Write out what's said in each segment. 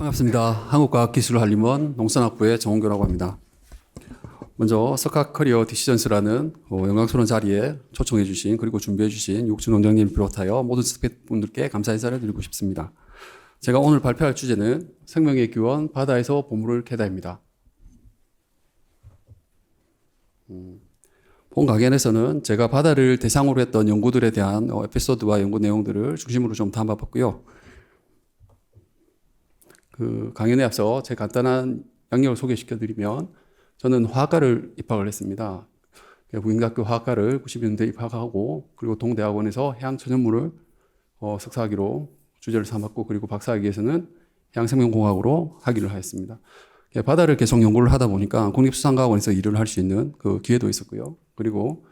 반갑습니다. 한국과학기술한림원 농산학부의 정홍교라고 합니다. 먼저 석학 커리어 디시전스라는 영광스러운 자리에 초청해 주신 그리고 준비해 주신 육준 원장님 비롯하여 모든 스태프분들께 감사 인사를 드리고 싶습니다. 제가 오늘 발표할 주제는 생명의 기원 바다에서 보물을 캐다입니다. 본 강연에서는 제가 바다를 대상으로 했던 연구들에 대한 에피소드와 연구 내용들을 중심으로 좀 담아봤고요. 그 강연에 앞서 제 간단한 양력을 소개시켜드리면 저는 화학과를 입학을 했습니다. 부인대학교 화학과를 90년대에 입학하고 그리고 동대학원에서 해양천연물을 석사학위로 주제를 삼았고 그리고 박사학위에서는 해양생명공학으로 학위를 하였습니다. 바다를 계속 연구를 하다 보니까 국립수산과학원에서 일을 할 수 있는 그 기회도 있었고요. 그리고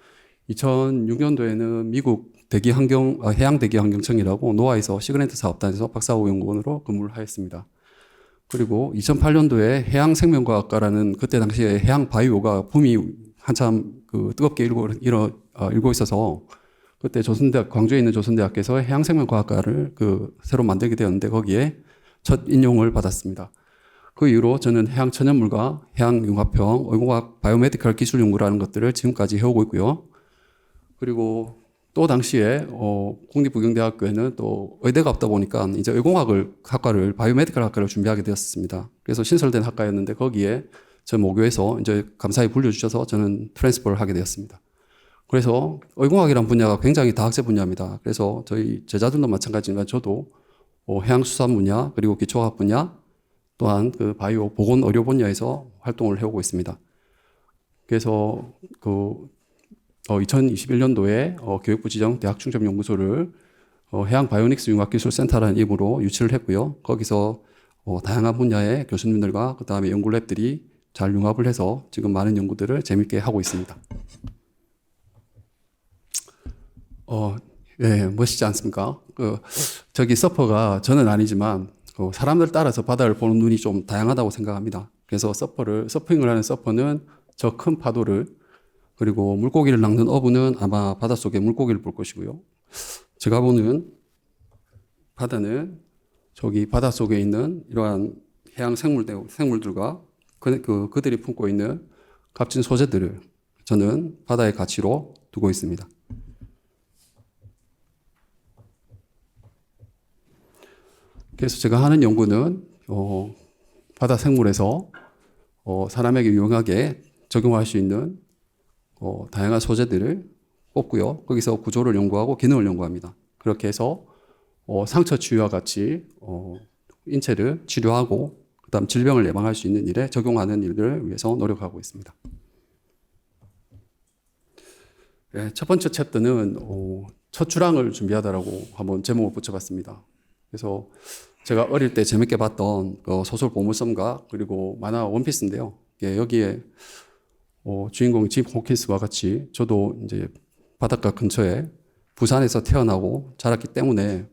2006년도에는 미국 해양대기환경청이라고 노아에서 시그랜트 사업단에서 박사후 연구원으로 근무를 하였습니다. 그리고 2008년도에 해양생명과학과라는 그때 당시에 해양 바이오가 붐이 한참 뜨겁게 일고 있어서 그때 광주에 있는 조선대학교에서 해양생명과학과를 새로 만들게 되었는데 거기에 첫 인용을 받았습니다. 그 이후로 저는 해양천연물과 해양융합형, 의공학 바이오메디컬 기술 연구라는 것들을 지금까지 해오고 있고요. 그리고 또 당시에 국립부경대학교에는 또 의대가 없다 보니까 이제 의공학을 바이오메디컬 학과를 준비하게 되었습니다. 그래서 신설된 학과였는데 거기에 저 모교에서 이제 감사히 불려주셔서 저는 트랜스퍼를 하게 되었습니다. 그래서 의공학이라는 분야가 굉장히 다학제 분야입니다. 그래서 저희 제자들도 마찬가지지만 저도 해양수산 분야 그리고 기초과학 분야 또한 그 바이오 보건 의료 분야에서 활동을 해오고 있습니다. 그래서 2021년도에 교육부 지정 대학충점연구소를 해양 바이오닉스 융합기술센터라는 이름으로 유치를 했고요. 거기서 다양한 분야의 교수님들과 그 다음에 연구랩들이 잘 융합을 해서 지금 많은 연구들을 재밌게 하고 있습니다. 예, 멋있지 않습니까? 저기 서퍼가 저는 아니지만 사람들 따라서 바다를 보는 눈이 좀 다양하다고 생각합니다. 그래서 서핑을 하는 서퍼는 저 큰 파도를 그리고 물고기를 낚는 어부는 아마 바닷속에 물고기를 볼 것이고요. 제가 보는 바다는 저기 바닷속에 있는 이러한 해양 생물들과 그들이 품고 있는 값진 소재들을 저는 바다의 가치로 두고 있습니다. 그래서 제가 하는 연구는 바다 생물에서 사람에게 유용하게 적용할 수 있는 다양한 소재들을 뽑고요. 거기서 구조를 연구하고 기능을 연구합니다. 그렇게 해서 상처 치유와 같이 인체를 치료하고 그다음 질병을 예방할 수 있는 일에 적용하는 일들을 위해서 노력하고 있습니다. 네, 첫 번째 챕터는 첫 출항을 준비하다라고 한번 제목을 붙여봤습니다. 그래서 제가 어릴 때 재밌게 봤던 소설 보물섬과 그리고 만화 원피스인데요. 여기에 주인공 짐 호킨스와 같이 저도 이제 바닷가 근처에 부산에서 태어나고 자랐기 때문에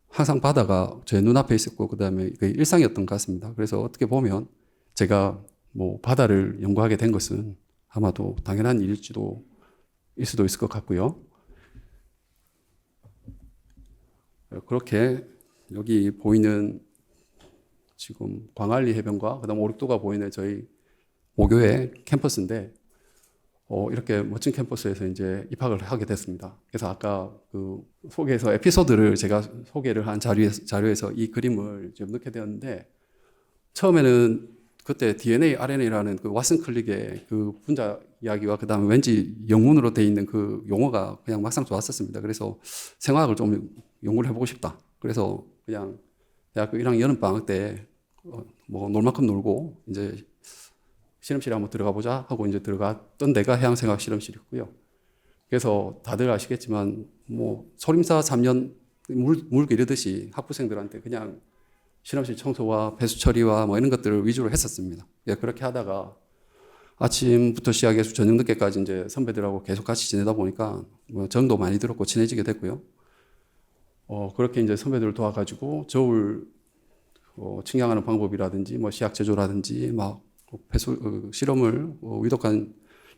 항상 바다가 제 눈앞에 있었고 그다음에 일상이었던 것 같습니다. 그래서 어떻게 보면 제가 바다를 연구하게 된 것은 아마도 당연한 일일 수도 있을 것 같고요. 그렇게 여기 보이는 지금 광안리 해변과 그다음 오륙도가 보이는 저희 모교의 캠퍼스인데 이렇게 멋진 캠퍼스에서 이제 입학을 하게 됐습니다. 그래서 아까 소개에서 에피소드를 제가 소개를 한 자료에서 이 그림을 좀 넣게 되었는데 처음에는 그때 DNA, RNA라는 왓슨 클릭의 분자 이야기와 그다음에 왠지 영문으로 돼 있는 그 용어가 그냥 막상 좋았었습니다. 그래서 생화학을 좀 연구를 해보고 싶다. 그래서 그냥 대학교 1학년 여름방학 때 놀 만큼 놀고 이제 실험실에 한번 들어가 보자 하고 이제 들어갔던 데가 해양생학 실험실이고요. 그래서 다들 아시겠지만 소림사 3년 물고 이러듯이 학부생들한테 그냥 실험실 청소와 배수 처리와 이런 것들을 위주로 했었습니다. 그렇게 하다가 아침부터 시작해서 저녁 늦게까지 이제 선배들하고 계속 같이 지내다 보니까 정도 많이 들었고 친해지게 됐고요. 그렇게 이제 선배들을 도와가지고 저울 측량하는 방법이라든지 시약 제조라든지 실험을 위독한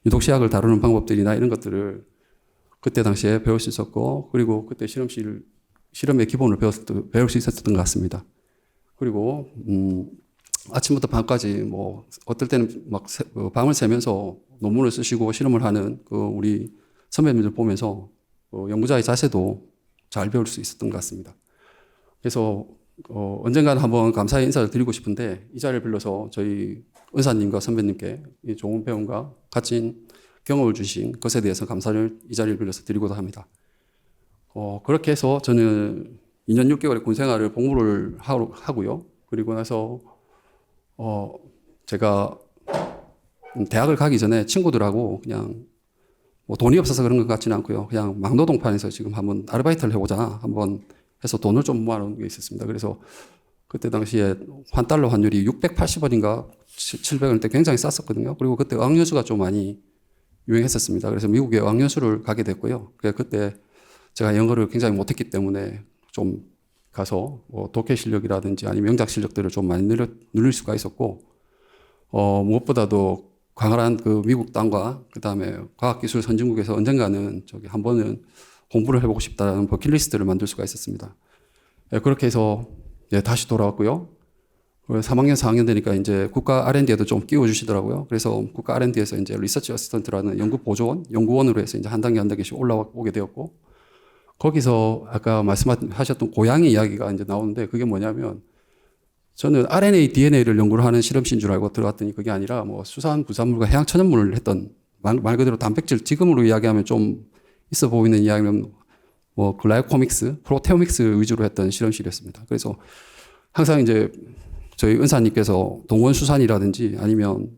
유독시약을 다루는 방법들이나 이런 것들을 그때 당시에 배울 수 있었고 그리고 그때 실험의 기본을 배울 수 있었던 것 같습니다. 그리고 아침부터 밤까지 뭐 어떨 때는 막 밤을 새면서 논문을 쓰시고 실험을 하는 그 우리 선배님들 보면서 연구자의 자세도 잘 배울 수 있었던 것 같습니다. 그래서 언젠가는 한번 감사의 인사를 드리고 싶은데 이 자리를 빌려서 저희 은사님과 선배님께 이 좋은 배움과 값진 경험을 주신 것에 대해서 감사를 이 자리를 빌려서 드리고자 합니다. 그렇게 해서 저는 2년 6개월의 군 생활을 복무를 하고요. 그리고 나서 제가 대학을 가기 전에 친구들하고 그냥 뭐 돈이 없어서 그런 것 같지는 않고요. 그냥 막노동판에서 지금 한번 아르바이트를 해보자 한번 해서 돈을 좀 모아놓은 게 있었습니다. 그래서 그때 당시에 달러 환율이 680원인가 700원 때 굉장히 쌌었거든요. 그리고 그때 어학연수가 좀 많이 유행했었습니다. 그래서 미국에 어학연수를 가게 됐고요. 그때 제가 영어를 굉장히 못했기 때문에 좀 가서 뭐 독해 실력이라든지 아니면 명작 실력들을 좀 많이 늘릴 수가 있었고, 무엇보다도 광활한 그 미국 땅과 그 다음에 과학기술 선진국에서 언젠가는 한 번은 공부를 해보고 싶다는 버킷리스트를 만들 수가 있었습니다. 그렇게 해서 다시 돌아왔고요. 3학년, 4학년 되니까 이제 국가 R&D에도 좀 끼워주시더라고요. 그래서 국가 R&D에서 이제 리서치 어시스턴트라는 연구보조원, 연구원으로 해서 이제 한 단계씩 올라오게 되었고, 거기서 아까 말씀하셨던 고양이 이야기가 이제 나오는데 그게 뭐냐면 저는 RNA, DNA를 연구를 하는 실험실인 줄 알고 들어갔더니 그게 아니라 뭐 수산, 부산물과 해양 천연물을 했던 말 그대로 단백질, 지금으로 이야기하면 좀 있어 보이는 이야기면 뭐 글라이코믹스, 프로테오믹스 위주로 했던 실험실이었습니다. 그래서 항상 이제 저희 은사님께서 동원수산이라든지 아니면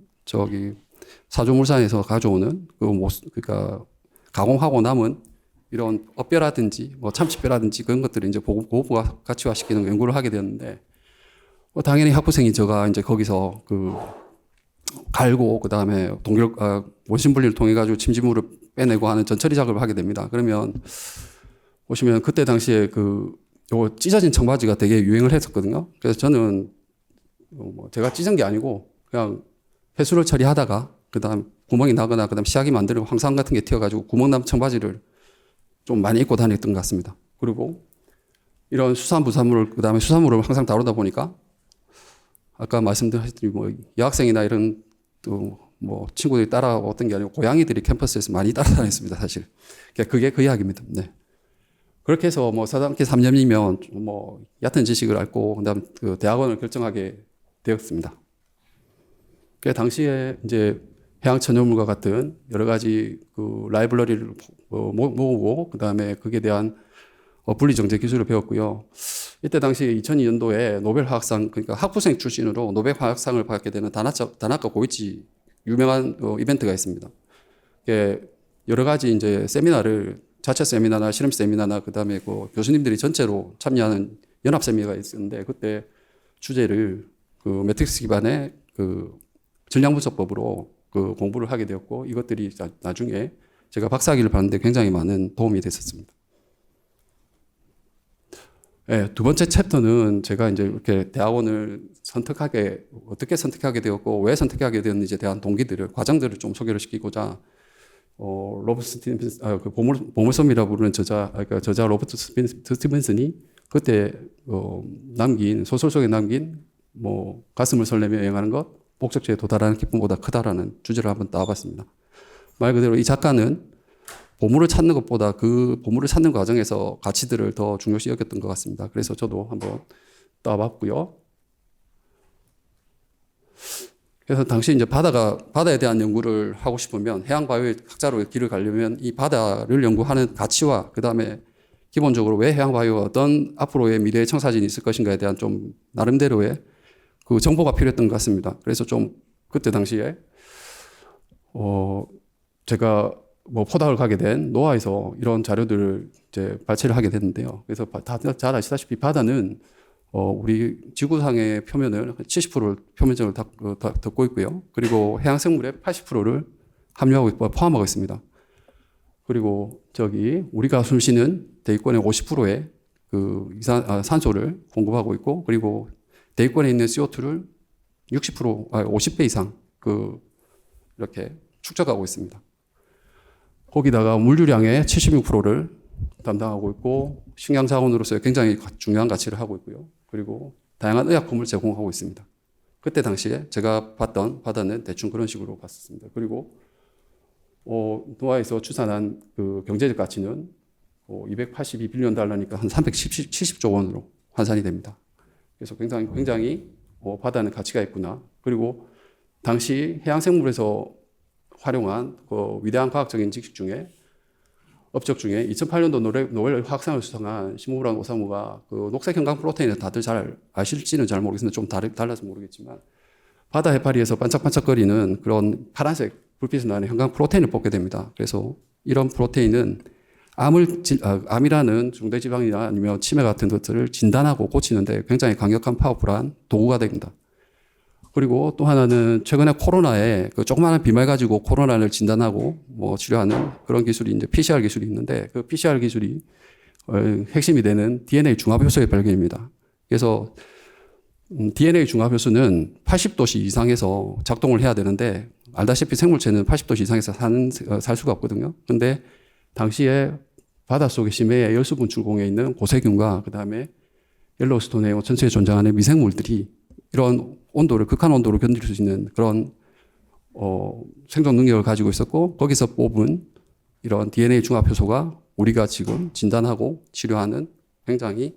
사조물산에서 가져오는 그러니까 가공하고 남은 이런 어뼈라든지 뭐 참치뼈라든지 그런 것들을 이제 고급화 가치화시키는 연구를 하게 되었는데 당연히 학부생이 제가 이제 거기서 갈고 그다음에 원심 분리를 통해 가지고 침지물을 빼내고 하는 전처리 작업을 하게 됩니다. 그러면 보시면 그때 당시에 요 찢어진 청바지가 되게 유행을 했었거든요. 그래서 저는 제가 찢은 게 아니고 그냥 폐수를 처리하다가 그다음 구멍이 나거나 그다음 시약이 만들고 황산 같은 게 튀어가지고 구멍 난 청바지를 좀 많이 입고 다녔던 것 같습니다. 그리고 이런 수산부산물, 그 다음에 수산물을 항상 다루다 보니까 아까 말씀드렸듯이 뭐 여학생이나 이런 또 뭐 친구들이 따라왔던 게 아니고 고양이들이 캠퍼스에서 많이 따라다녔습니다, 사실. 그게 그 이야기입니다. 네. 그렇게 해서 뭐 사단계 3년이면 뭐 얕은 지식을 앓고 그다음 그 대학원을 결정하게 되었습니다. 그 당시에 이제 해양천연물과 같은 여러 가지 그 라이브러리를 모으고 그다음에 그에 대한 분리정제 기술을 배웠고요. 이때 당시 2002년도에 노벨 화학상, 그러니까 학부생 출신으로 노벨 화학상을 받게 되는 다나카 고이치 유명한 이벤트가 있습니다. 여러 가지 이제 세미나를 자체 세미나나 실험 세미나나 그다음에 교수님들이 전체로 참여하는 연합 세미나가 있었는데 그때 주제를 매트릭스 기반의 전량 분석법으로 공부를 하게 되었고 이것들이 나중에 제가 박사학위를 받는데 굉장히 많은 도움이 됐었습니다. 네, 두 번째 챕터는 제가 이제 이렇게 대학원을 어떻게 선택하게 되었고 왜 선택하게 되었는지에 대한 과정들을 좀 소개를 시키고자 로버트 스티븐슨, 보물섬이라고 부르는 저자 로버트 스티븐슨이 그때 소설 속에 남긴 뭐 가슴을 설레며 여행하는 것, 목적지에 도달하는 기쁨보다 크다라는 주제를 한번 따와봤습니다. 말 그대로 이 작가는 보물을 찾는 것보다 그 보물을 찾는 과정에서 가치들을 더 중요시 여겼던 것 같습니다. 그래서 저도 한번 따와봤고요. 그래서 당시 이제 바다에 대한 연구를 하고 싶으면 해양바이오의 학자로 길을 가려면 이 바다를 연구하는 가치와 그 다음에 기본적으로 왜 해양바이오가 어떤 앞으로의 미래의 청사진이 있을 것인가에 대한 좀 나름대로의 정보가 필요했던 것 같습니다. 그래서 좀 그때 당시에 제가 뭐 포닥을 가게 된 노아에서 이런 자료들을 이제 발췌를 하게 됐는데요. 그래서 잘 아시다시피 바다는 우리 지구상의 표면을 70%를 표면적으로 덮고 있고요. 그리고 해양생물의 80%를 포함하고 있습니다. 그리고 우리가 숨쉬는 대기권의 50%의 산소를 공급하고 있고, 그리고 대기권에 있는 CO2를 50배 이상 이렇게 축적하고 있습니다. 거기다가 물류량의 76%를 담당하고 있고 식량 자원으로서 굉장히 중요한 가치를 하고 있고요. 그리고 다양한 의약품을 제공하고 있습니다. 그때 당시에 제가 봤던 바다는 대충 그런 식으로 봤었습니다. 그리고 노아에서 추산한 그 경제적 가치는 282빌리언 달러니까 한 370조 원으로 환산이 됩니다. 그래서 굉장히 바다는 가치가 있구나. 그리고 당시 해양생물에서 활용한 그 위대한 과학적인 지식 중에 업적 중에 2008년도 노벨 화학상을 수상한 시무란 오사무가 그 녹색 형광 프로테인을 다들 잘 아실지는 잘 모르겠는데 좀 달라서 모르겠지만 바다 해파리에서 반짝반짝거리는 그런 파란색 불빛이 나는 형광 프로테인을 뽑게 됩니다. 그래서 이런 프로테인은 암이라는 중대지방이나 아니면 치매 같은 것들을 진단하고 고치는데 굉장히 강력한 파워풀한 도구가 됩니다. 그리고 또 하나는 최근에 코로나에 그 조그마한 비말 가지고 코로나를 진단하고 뭐 치료하는 그런 기술이 이제 PCR 기술이 있는데 그 PCR 기술이 핵심이 되는 DNA 중합효소의 발견입니다. 그래서 DNA 중합효소는 80도씨 이상에서 작동을 해야 되는데 알다시피 생물체는 80도씨 이상에서 살 수가 없거든요. 근데 당시에 바닷속의 심해의 열수분 출공에 있는 고세균과 그다음에 옐로우스톤의 전체에 존재하는 미생물들이 이런 온도를 극한 온도를 견딜 수 있는 그런 생존 능력을 가지고 있었고 거기서 뽑은 이런 DNA 중합 효소가 우리가 지금 진단하고 치료하는 굉장히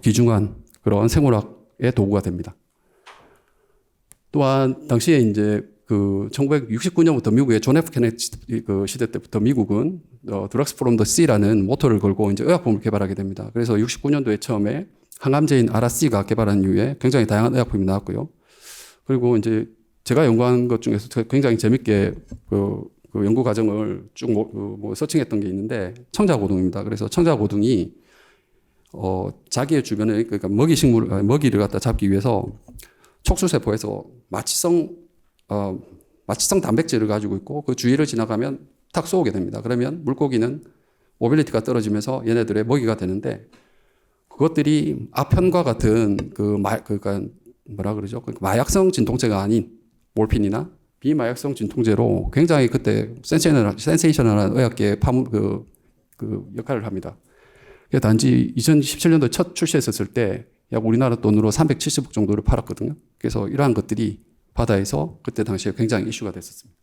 귀중한 그런 생물학의 도구가 됩니다. 또한 당시에 이제 그 1969년부터 미국의 존 F 케네디 그 시대 때부터 미국은 드럭스 프롬 더 씨라는 모토를 걸고 이제 의약품을 개발하게 됩니다. 그래서 69년도에 처음에 항암제인 아라씨가 개발한 이후에 굉장히 다양한 의약품이 나왔고요. 그리고 이제 제가 연구한 것 중에서 굉장히 재밌게 그 연구 과정을 쭉 서칭했던 게 있는데 청자고둥입니다. 그래서 청자고둥이 자기의 주변에 그러니까 먹이를 갖다 잡기 위해서 촉수세포에서 마취성 단백질을 가지고 있고 그 주위를 지나가면 탁 쏘게 됩니다. 그러면 물고기는 모빌리티가 떨어지면서 얘네들의 먹이가 되는데 그것들이 아편과 같은 그러니까 뭐라 그러죠? 마약성 진통제가 아닌 몰핀이나 비마약성 진통제로 굉장히 그때 센세이셔널한 의학계의 그 역할을 합니다. 단지 2017년도에 첫 출시했었을 때 약 우리나라 돈으로 370억 정도를 팔았거든요. 그래서 이러한 것들이 바다에서 그때 당시에 굉장히 이슈가 됐었습니다.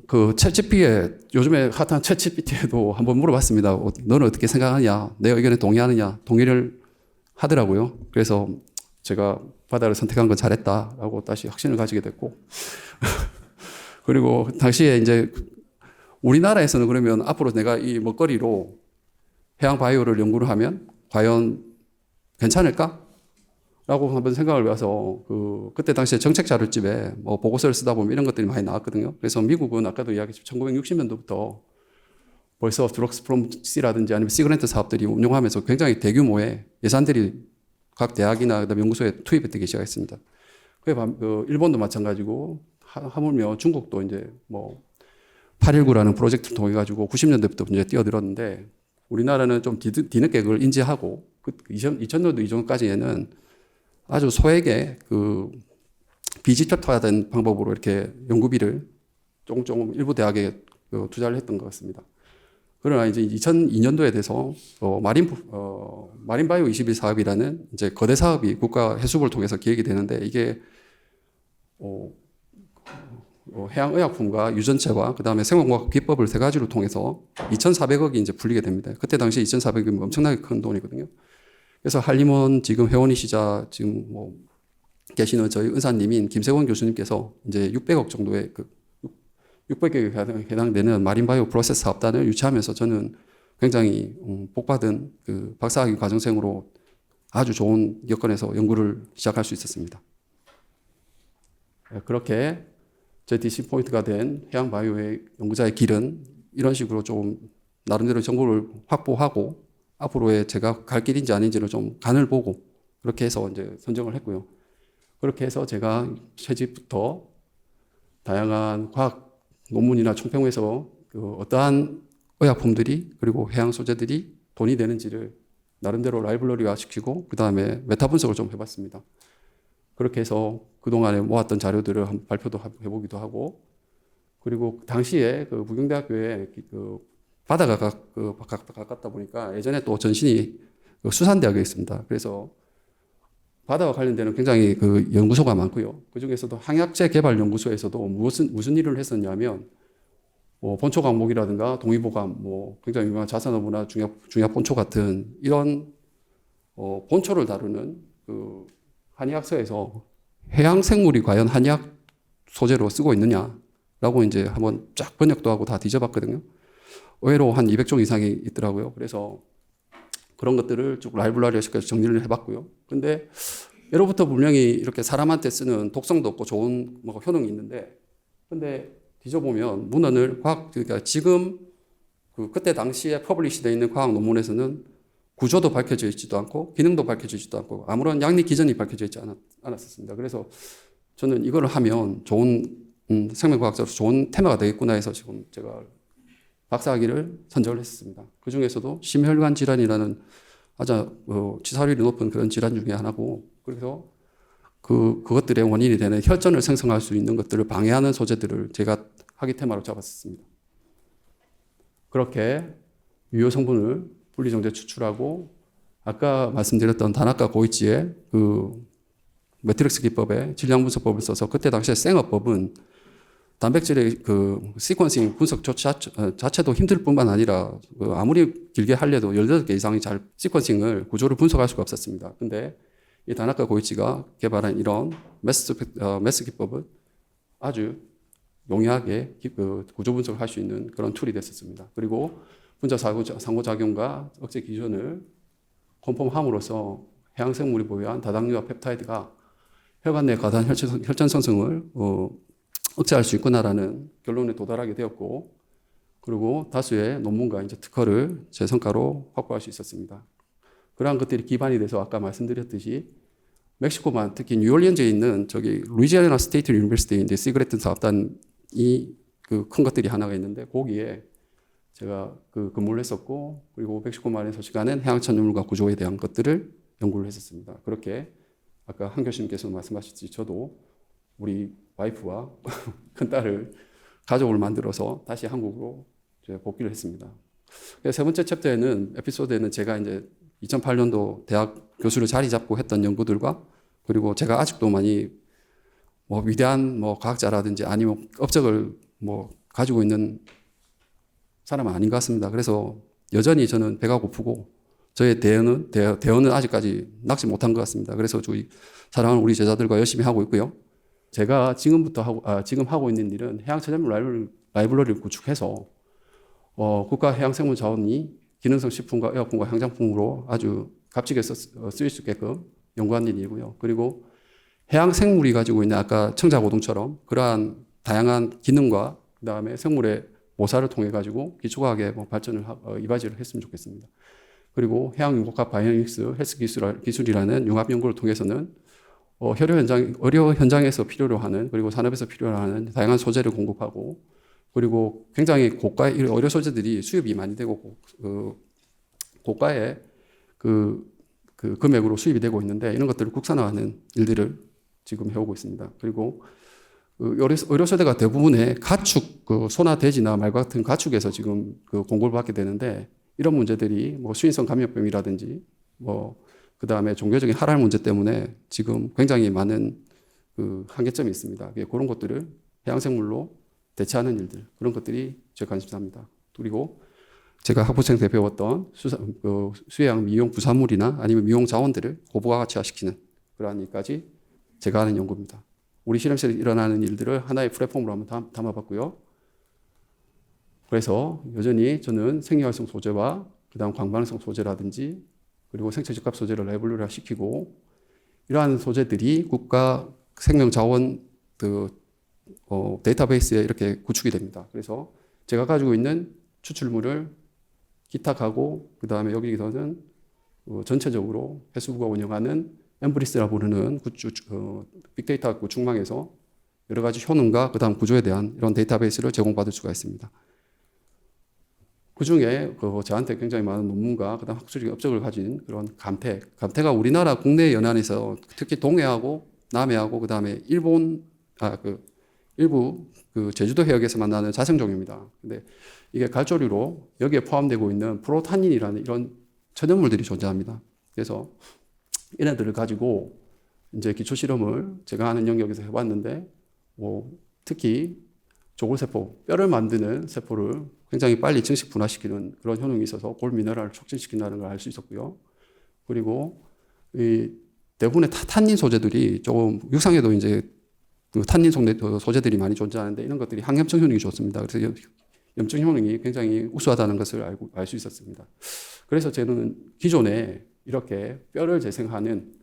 그 챗GPT에 요즘에 핫한 챗GPT에도 한번 물어봤습니다. 너는 어떻게 생각하느냐? 내 의견에 동의하느냐? 동의를 하더라고요. 그래서 제가 바다를 선택한 건 잘했다라고 다시 확신을 가지게 됐고 그리고 당시에 이제 우리나라에서는 그러면 앞으로 내가 이 먹거리로 해양 바이오를 연구를 하면 과연 괜찮을까? 라고 한번 생각을 해서 그때 당시에 정책 자료집에 뭐 보고서를 쓰다 보면 이런 것들이 많이 나왔거든요. 그래서 미국은 아까도 이야기했지만 1960년도부터 벌써 드럭스 프롬 C라든지 아니면 시그랜트 사업들이 운용하면서 굉장히 대규모의 예산들이 각 대학이나 그다음에 연구소에 투입되기 시작했습니다. 일본도 마찬가지고 하물며 중국도 이제 뭐 819라는 프로젝트를 통해 가지고 90년대부터 이제 뛰어들었는데 우리나라는 좀 뒤늦게 그걸 인지하고 2000년도 이전까지에는 아주 소액의 비집합화된 방법으로 이렇게 연구비를 조금 일부 대학에 투자를 했던 것 같습니다. 그러나 이제 2002년도에 돼서 마린 바이오 21 사업이라는 이제 거대 사업이 국가 해수부를 통해서 기획이 되는데 이게 해양의약품과 유전체와 그다음에 생物기법을 세 가지로 통해서 2,400억이 이제 풀리게 됩니다. 그때 당시 2,400억이면 엄청나게 큰 돈이거든요. 그래서 한림원 지금 회원이시자 지금 뭐 계시는 저희 은사님인 김세원 교수님께서 이제 600억 정도의 600억에 해당되는 마린바이오 프로세스 사업단을 유치하면서 저는 굉장히 복받은 박사학위 과정생으로 아주 좋은 여건에서 연구를 시작할 수 있었습니다. 그렇게 제 DC 포인트가 된 해양바이오의 연구자의 길은 이런 식으로 좀 나름대로 정보를 확보하고 앞으로의 제가 갈 길인지 아닌지를 좀 간을 보고 그렇게 해서 이제 선정을 했고요. 그렇게 해서 제가 채집부터 다양한 과학 논문이나 총평에서 어떠한 의약품들이 그리고 해양 소재들이 돈이 되는지를 나름대로 라이브러리화 시키고 그 다음에 메타 분석을 좀 해봤습니다. 그렇게 해서 그동안에 모았던 자료들을 한번 발표도 해보기도 하고 그리고 당시에 부경대학교에 바다가 가깝다 보니까 예전에 또 전신이 수산대학에 있습니다. 그래서 바다와 관련되는 굉장히 그 연구소가 많고요. 그 중에서도 항약제 개발 연구소에서도 무슨 일을 했었냐면 본초 강목이라든가 동의보감, 굉장히 유명한 자산어부나 중약 본초 같은 이런 본초를 다루는 그 한의학서에서 해양 생물이 과연 한의학 소재로 쓰고 있느냐라고 이제 한번 쫙 번역도 하고 다 뒤져봤거든요. 의외로 한 200종 이상이 있더라고요. 그래서 그런 것들을 쭉 라이브러리에서까지 정리를 해봤고요. 근데 예로부터 분명히 이렇게 사람한테 쓰는 독성도 없고 좋은 효능이 있는데, 근데 뒤져보면 문헌을 그러니까 지금 그때 당시에 퍼블리시되어 있는 과학 논문에서는 구조도 밝혀져 있지도 않고 기능도 밝혀져 있지도 않고 아무런 양리 기전이 밝혀져 있지 않았었습니다. 그래서 저는 이걸 하면 좋은 생명과학자로서 좋은 테마가 되겠구나 해서 지금 제가 박사학위를 선정을 했습니다. 그 중에서도 심혈관 질환이라는 아주 치사율이 높은 그런 질환 중에 하나고, 그래서 그것들의 원인이 되는 혈전을 생성할 수 있는 것들을 방해하는 소재들을 제가 학위 테마로 잡았습니다. 그렇게 유효 성분을 분리정제 추출하고, 아까 말씀드렸던 다나카 고이치의 그 매트릭스 기법의 질량 분석법을 써서, 그때 당시에 생어법은 단백질의 그 시퀀싱 분석 자체도 힘들 뿐만 아니라 아무리 길게 하려도 18개 이상이 잘 시퀀싱을 구조를 분석할 수가 없었습니다. 근데 이 다나카 고이치가 개발한 이런 매스 기법은 아주 용이하게 구조 분석을 할 수 있는 그런 툴이 됐었습니다. 그리고 분자 상호작용과 억제 기전을 컨펌함으로써 해양생물이 보유한 다당류와 펩타이드가 혈관 내 과다한 혈전 생성을 억제할 수 있구나라는 결론에 도달하게 되었고, 그리고 다수의 논문과 이제 특허를 제 성과로 확보할 수 있었습니다. 그러한 것들이 기반이 돼서 아까 말씀드렸듯이 멕시코만, 특히 뉴올리언즈에 있는 루이지애나 스테이트 유니버시티인데 시그레트 사업단이 그 큰 것들이 하나가 있는데, 거기에 제가 근무를 했었고, 그리고 멕시코만에 소식하는 해양천연물과 구조에 대한 것들을 연구를 했었습니다. 그렇게 아까 한 교수님께서 말씀하셨듯이 저도 우리 와이프와 큰 딸을 가족을 만들어서 다시 한국으로 복귀를 했습니다. 세 번째 챕터에는 에피소드에는 제가 이제 2008년도 대학 교수를 자리 잡고 했던 연구들과, 그리고 제가 아직도 많이 위대한 과학자라든지 아니면 업적을 가지고 있는 사람은 아닌 것 같습니다. 그래서 여전히 저는 배가 고프고 저의 대언은 아직까지 낚시 못한 것 같습니다. 그래서 저희 사랑하는 우리 제자들과 열심히 하고 있고요. 제가 지금 하고 있는 일은 해양천연물 라이브러리를 구축해서 국가 해양생물자원이 기능성 식품과 의약품과 향장품으로 아주 값지게 쓰일 수 있게끔 연구하는 일이고요. 그리고 해양생물이 가지고 있는 아까 청자고동처럼 그러한 다양한 기능과 그다음에 생물의 모사를 통해 가지고 기초과학의 발전을 이바지를 했으면 좋겠습니다. 그리고 해양융합 바이오닉스 헬스 기술이라는 융합 연구를 통해서는 의료 현장에서 필요로 하는, 그리고 산업에서 필요로 하는 다양한 소재를 공급하고, 그리고 굉장히 고가의 의료 소재들이 수입이 많이 되고 고가의 금액으로 수입이 되고 있는데, 이런 것들을 국산화하는 일들을 지금 해오고 있습니다. 그리고 의료 소재가 대부분의 가축, 소나 돼지나 말 같은 가축에서 지금 공급을 받게 되는데, 이런 문제들이 수인성 감염병이라든지 그 다음에 종교적인 하랄 문제 때문에 지금 굉장히 많은 한계점이 있습니다. 그런 것들을 해양생물로 대체하는 일들, 그런 것들이 제 관심사입니다. 그리고 제가 학부생 때 배웠던 수해양 미용 부산물이나 아니면 미용 자원들을 고부가 가치화시키는 그러한 일까지 제가 하는 연구입니다. 우리 실험실에 일어나는 일들을 하나의 플랫폼으로 한번 담아봤고요. 그래서 여전히 저는 생리활성 소재와 그다음 광반응성 소재라든지 그리고 생체 적합 소재를 라이브러리화 시키고, 이러한 소재들이 국가 생명자원 데이터베이스에 이렇게 구축이 됩니다. 그래서 제가 가지고 있는 추출물을 기탁하고, 그 다음에 여기서는 전체적으로 해수부가 운영하는 엠브리스라고 부르는 빅데이터 구축망에서 여러 가지 효능과 그 다음 구조에 대한 이런 데이터베이스를 제공받을 수가 있습니다. 그 중에 저한테 굉장히 많은 논문과 그다음 학술적 업적을 가진 그런 감태가 우리나라 국내 연안에서 특히 동해하고 남해하고 그다음에 일본 일부 제주도 해역에서 만나는 자생종입니다. 근데 이게 갈조류로 여기에 포함되고 있는 프로타닌이라는 이런 천연물들이 존재합니다. 그래서 얘네들을 가지고 이제 기초 실험을 제가 하는 영역에서 해봤는데, 특히 조골세포, 뼈를 만드는 세포를 굉장히 빨리 증식 분화시키는 그런 효능이 있어서 골 미네랄을 촉진시킨다는 걸 알 수 있었고요. 그리고 이 대부분의 탄닌 소재들이 조금 육상에도 이제 그 탄닌 소재들이 많이 존재하는데 이런 것들이 항염증 효능이 좋습니다. 그래서 염증 효능이 굉장히 우수하다는 것을 알 수 있었습니다. 그래서 저는 기존에 이렇게 뼈를 재생하는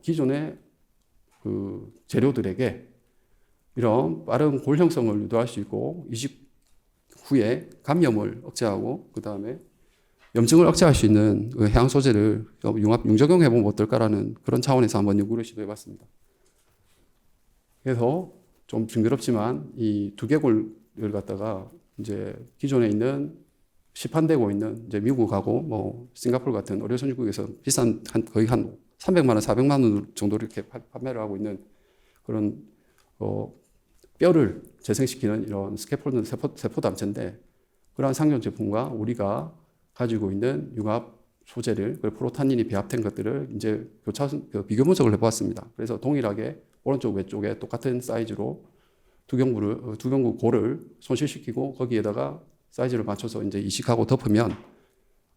기존의 그 재료들에게 이런 빠른 골 형성을 유도할 수 있고 이식 후에 감염을 억제하고 그 다음에 염증을 억제할 수 있는 그 해양 소재를 융적용해 보면 어떨까라는 그런 차원에서 한번 연구를 시도해 봤습니다. 그래서 좀 징그럽지만 이 두개골을 갖다가 이제 기존에 있는 시판되고 있는 이제 미국하고 뭐 싱가포르 같은 어려 선진국에서 비싼 거의 한 300만 원, 400만 원 정도로 이렇게 판매를 하고 있는 그런 뼈를 재생시키는 이런 스캐폴드 세포 담체인데 그러한 상용 제품과 우리가 가지고 있는 융합 소재를 프로탄닌이 배합된 것들을 이제 비교 분석을 해보았습니다. 그래서 동일하게 오른쪽 왼쪽에 똑같은 사이즈로 두 경구 골을 손실시키고 거기에다가 사이즈를 맞춰서 이제 이식하고 덮으면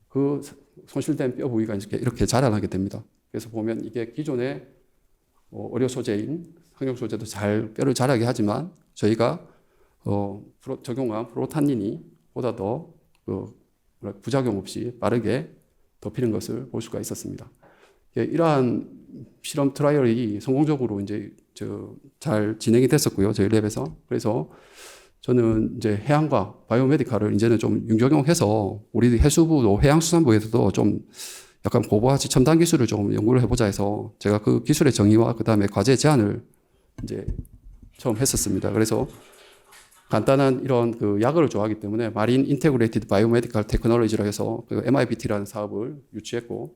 그 손실된 뼈 부위가 이렇게 자라나게 됩니다. 그래서 보면 이게 기존의 의료 소재인 항염 소재도 잘 뼈를 자라게 하지만 저희가 적용한 프로탄닌이 보다 더 부작용 없이 빠르게 덮이는 것을 볼 수가 있었습니다. 이러한 실험 트라이얼이 성공적으로 이제 잘 진행이 됐었고요. 저희 랩에서. 그래서 저는 이제 해양과 바이오메디칼을 이제는 좀 융적용해서 우리 해수부도 해양수산부에서도 좀 약간 고도화치 첨단 기술을 좀 연구를 해보자 해서 제가 그 기술의 정의와 그 다음에 과제 제안을 이제 처음 했었습니다. 그래서 간단한 이런 그 약을 좋아하기 때문에 마린 인테그레이티드 바이오메디칼 테크놀로지라 해서 그 MIBT라는 사업을 유치했고,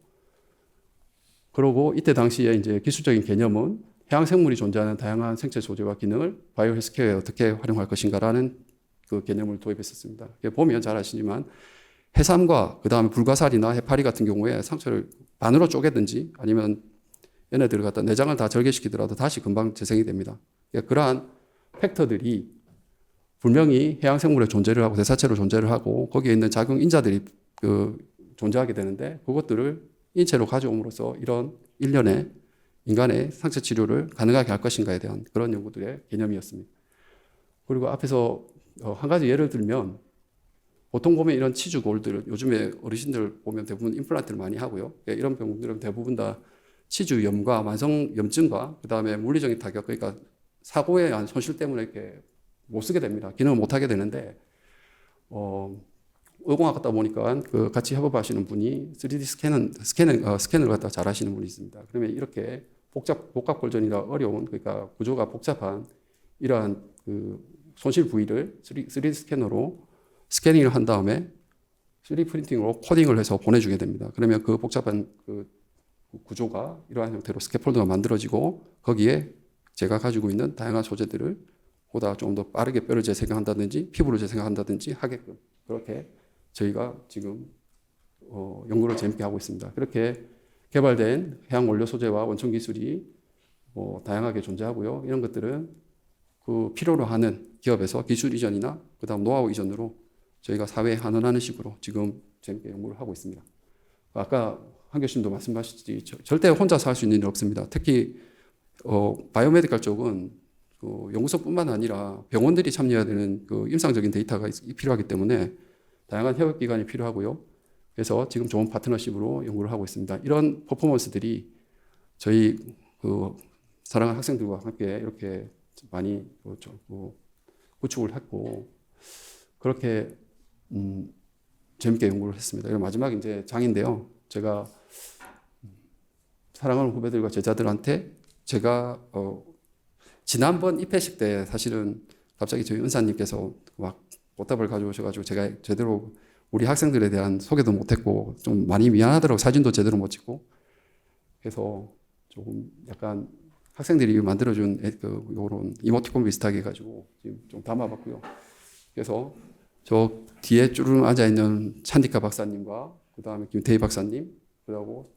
그러고 이때 당시에 이제 기술적인 개념은 해양 생물이 존재하는 다양한 생체 소재와 기능을 바이오 헬스케어에 어떻게 활용할 것인가라는 그 개념을 도입했었습니다. 보면 잘 아시지만 해삼과 그 다음에 불가사리나 해파리 같은 경우에 상처를 반으로 쪼개든지 아니면 얘네들을 갖다 내장을 다 절개시키더라도 다시 금방 재생이 됩니다. 그러한 팩터들이 분명히 해양 생물의 존재를 하고 대사체로 존재를 하고 거기에 있는 작용 인자들이 존재하게 되는데 그것들을 인체로 가져옴으로써 이런 일련의 인간의 상처 치료를 가능하게 할 것인가에 대한 그런 연구들의 개념이었습니다. 그리고 앞에서 한 가지 예를 들면 보통 보면 이런 치주 골들 요즘에 어르신들 보면 대부분 임플란트를 많이 하고요. 이런 병들은 대부분 다 치주염과 만성 염증과 그 다음에 물리적인 타격, 그러니까 사고에 의한 손실 때문에 이렇게 못 쓰게 됩니다. 기능을 못 하게 되는데 의공학 갖다 보니까 그 같이 협업하시는 분이 3D 스캔을 갖다 잘 하시는 분이 있습니다. 그러면 이렇게 복합 골전이라 어려운 그러니까 구조가 복잡한 이러한 그 손실 부위를 3D 스캐너로 스캐닝을 한 다음에 3D 프린팅으로 코딩을 해서 보내주게 됩니다. 그러면 그 복잡한 그 구조가 이러한 형태로 스캐폴드가 만들어지고 거기에 제가 가지고 있는 다양한 소재들을 보다 좀 더 빠르게 뼈를 재생한다든지 피부를 재생한다든지 하게끔 그렇게 저희가 지금 연구를 재밌게 하고 있습니다. 그렇게 개발된 해양 원료 소재와 원천 기술이 다양하게 존재하고요. 이런 것들은 그 필요로 하는 기업에서 기술 이전이나 그다음 노하우 이전으로 저희가 사회에 환원하는 식으로 지금 재밌게 연구를 하고 있습니다. 아까 한 교수님도 말씀하셨듯이 절대 혼자서 할 수 있는 일 없습니다. 특히 바이오메디칼 쪽은 그 연구소뿐만 아니라 병원들이 참여해야 되는 그 임상적인 데이터가 필요하기 때문에 다양한 협업기관이 필요하고요. 그래서 지금 좋은 파트너십으로 연구를 하고 있습니다. 이런 퍼포먼스들이 저희 그 사랑하는 학생들과 함께 이렇게 많이 구축을 했고 그렇게 재밌게 연구를 했습니다. 마지막 이제 장인데요. 제가 사랑하는 후배들과 제자들한테 제가 지난번 입회식 때 사실은 갑자기 저희 은사님께서 막 꽃다발 가져오셔가지고 제가 제대로 우리 학생들에 대한 소개도 못했고 좀 많이 미안하더라고. 사진도 제대로 못 찍고. 그래서 조금 약간 학생들이 만들어준 요런 이모티콘 비슷하게 해가지고 지금 좀 담아봤고요. 그래서 저 뒤에 쭈르륵 앉아있는 찬디카 박사님과 그 다음에 김태희 박사님 그리고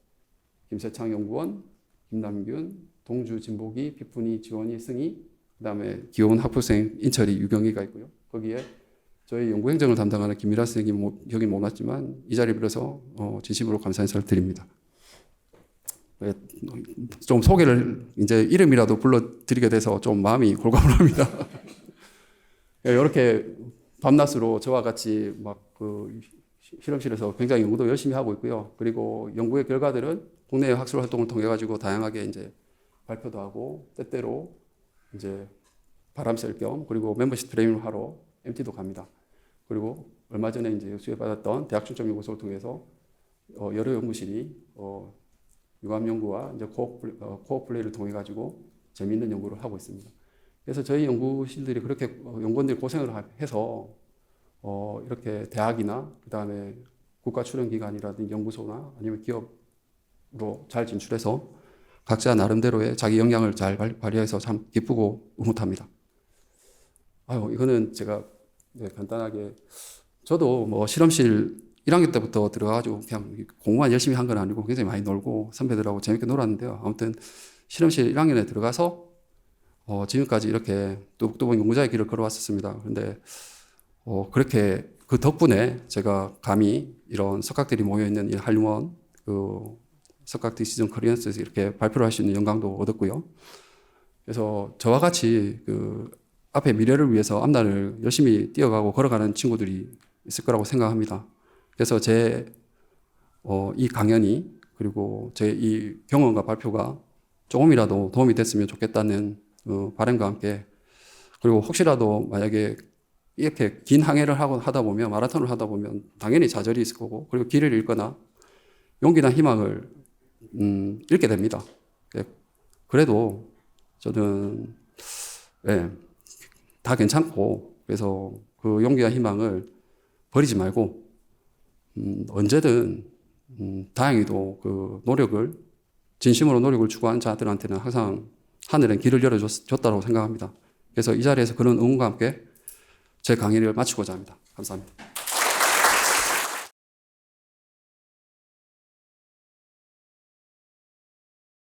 김세창 연구원, 김남균, 동주, 진복이, 피푼이, 지원이, 승희, 그다음에 귀여운 학부생 인철이, 유경희가 있고요. 거기에 저희 연구행정을 담당하는 김미라 선생님 여기 못 왔지만 이 자리 빌어서 진심으로 감사 인사를 드립니다. 좀 소개를 이제 이름이라도 불러드리게 돼서 좀 마음이 골골합니다. 이렇게 밤낮으로 저와 같이 막 그 실험실에서 굉장히 연구도 열심히 하고 있고요. 그리고 연구의 결과들은 국내 학술 활동을 통해 가지고 다양하게 이제 발표도 하고 때때로 이제 바람 쐴 겸 그리고 멤버십 트레이닝을 하러 MT도 갑니다. 그리고 얼마 전에 이제 수혜받았던 대학 출정 연구소를 통해서 여러 연구실이 유감 연구와 이제 코어 플레이를 통해 가지고 재미있는 연구를 하고 있습니다. 그래서 저희 연구실들이 그렇게 연구원들이 고생을 해서 이렇게 대학이나 그다음에 국가 출연 기관이라든지 연구소나 아니면 기업으로 잘 진출해서 각자 나름대로의 자기 역량을 잘 발휘해서 참 기쁘고 흐뭇합니다. 이거는 제가 간단하게 저도 뭐 실험실 1학년 때부터 들어가가지고 그냥 공부만 열심히 한 건 아니고 굉장히 많이 놀고 선배들하고 재밌게 놀았는데요. 아무튼 실험실 1학년에 들어가서 지금까지 이렇게 뚜벅뚜벅 연구자의 길을 걸어왔었습니다. 그런데 그렇게 그 덕분에 제가 감히 이런 석학들이 모여있는 이 한림원 그 석학 디시전 커리언스에서 이렇게 발표를 할 수 있는 영광도 얻었고요. 그래서 저와 같이 그 앞의 미래를 위해서 앞날을 열심히 뛰어가고 걸어가는 친구들이 있을 거라고 생각합니다. 그래서 이 강연이 그리고 제 이 경험과 발표가 조금이라도 도움이 됐으면 좋겠다는 바람과 함께 그리고 혹시라도 만약에 이렇게 긴 항해를 하다 보면 마라톤을 하다 보면 당연히 좌절이 있을 거고 그리고 길을 잃거나 용기나 희망을 잃게 됩니다. 그래도 저는 다 괜찮고 그래서 그 용기와 희망을 버리지 말고 언제든 다행히도 그 노력을 진심으로 노력을 추구한 자들한테는 항상 하늘은 길을 열어줬다고 생각합니다. 그래서 이 자리에서 그런 응원과 함께 제 강의를 마치고자 합니다. 감사합니다.